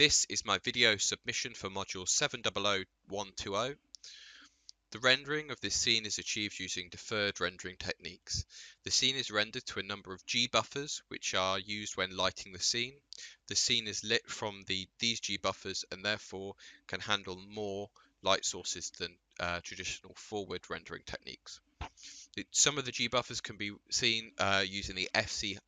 This is my video submission for module 700120. The rendering of this scene is achieved using deferred rendering techniques. The scene is rendered to a number of G buffers, which are used when lighting the scene. The scene is lit from these G buffers and therefore can handle more light sources than traditional forward rendering techniques. Some of the G buffers can be seen using the F6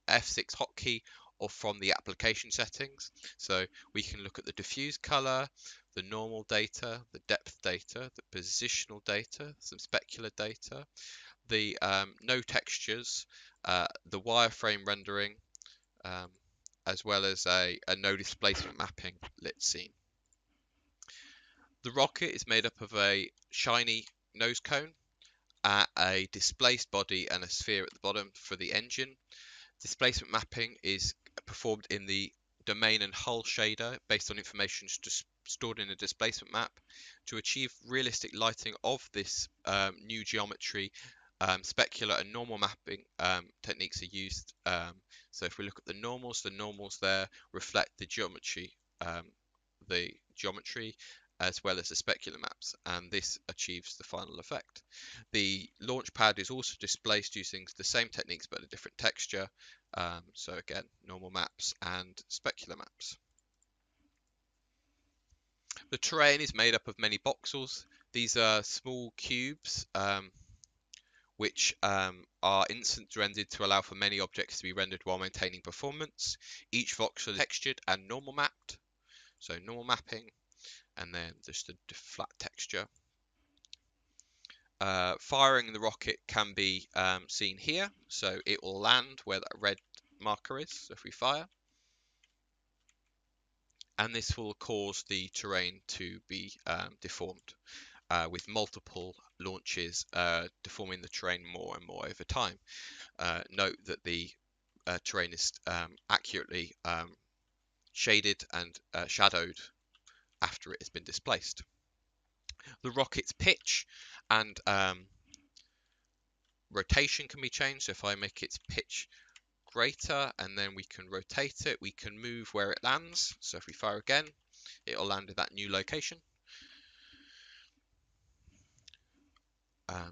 hotkey or from the application settings. So we can look at the diffuse color, the normal data, the depth data, the positional data, some specular data, the no textures, the wireframe rendering, as well as a no displacement mapping lit scene. The rocket is made up of a shiny nose cone, a displaced body and a sphere at the bottom for the engine. Displacement mapping is performed in the domain and hull shader based on information stored in a displacement map. To achieve realistic lighting of this new geometry, specular and normal mapping techniques are used. So if we look at the normals there reflect the geometry as well as the specular maps, and this achieves the final effect. The launch pad is also displaced using the same techniques but a different texture. So again, normal maps and specular maps. The terrain is made up of many voxels. These are small cubes which are instant rendered to allow for many objects to be rendered while maintaining performance. Each voxel is textured and normal mapped, so normal mapping, and then just a flat texture. Firing the rocket can be seen here, so it will land where that red marker is. So if we fire, and this will cause the terrain to be deformed with multiple launches deforming the terrain more and more over time. Note that the terrain is accurately shaded and shadowed after it has been displaced. The rocket's pitch and rotation can be changed. So if I make its pitch greater and then we can rotate it, we can move where it lands. So if we fire again, it will land at that new location.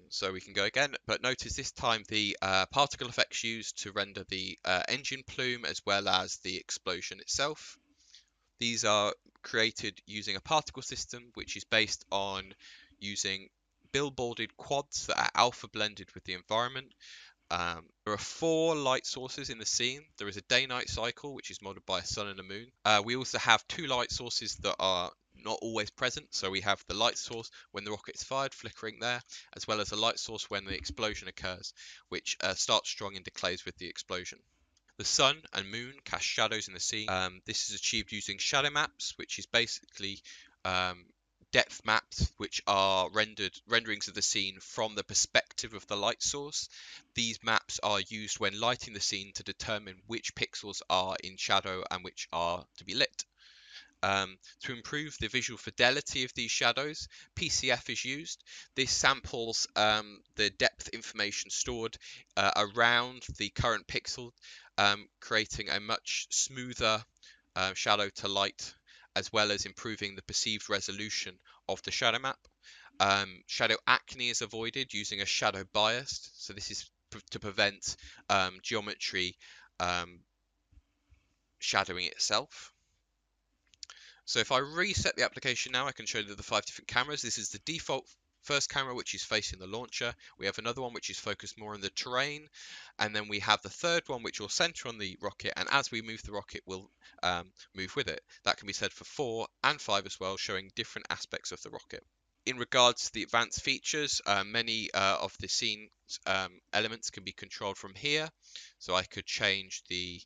So we can go again, but notice this time the particle effects used to render the engine plume as well as the explosion itself. These are created using a particle system which is based on using billboarded quads that are alpha blended with the environment. There are 4 light sources in the scene. There is a day-night cycle, which is modeled by a sun and a moon. We also have 2 light sources that are not always present. So we have the light source when the rocket is fired, flickering there, as well as a light source when the explosion occurs, which starts strong and decays with the explosion. The sun and moon cast shadows in the scene. This is achieved using shadow maps, which is basically depth maps which are renderings of the scene from the perspective of the light source. These maps are used when lighting the scene to determine which pixels are in shadow and which are to be lit. To improve the visual fidelity of these shadows, PCF is used. This samples the depth information stored around the current pixel, creating a much smoother shadow to light, as well as improving the perceived resolution of the shadow map. Shadow acne is avoided using a shadow bias, so this is to prevent geometry shadowing itself. So if I reset the application now, I can show you the 5 different cameras. This is the default first camera, which is facing the launcher. We have another one which is focused more on the terrain, and then we have the third one which will center on the rocket, and as we move the rocket we'll move with it. That can be said for 4 and 5 as well, showing different aspects of the rocket. In regards to the advanced features, many of the scene elements can be controlled from here. So I could change the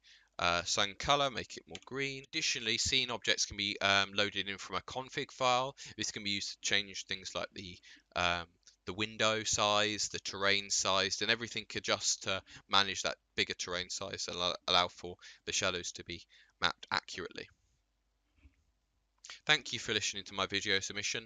sun color, make it more green. Additionally, scene objects can be loaded in from a config file. This can be used to change things like the window size, the terrain size, and everything adjusts to manage that bigger terrain size and allow for the shadows to be mapped accurately. Thank you for listening to my video submission.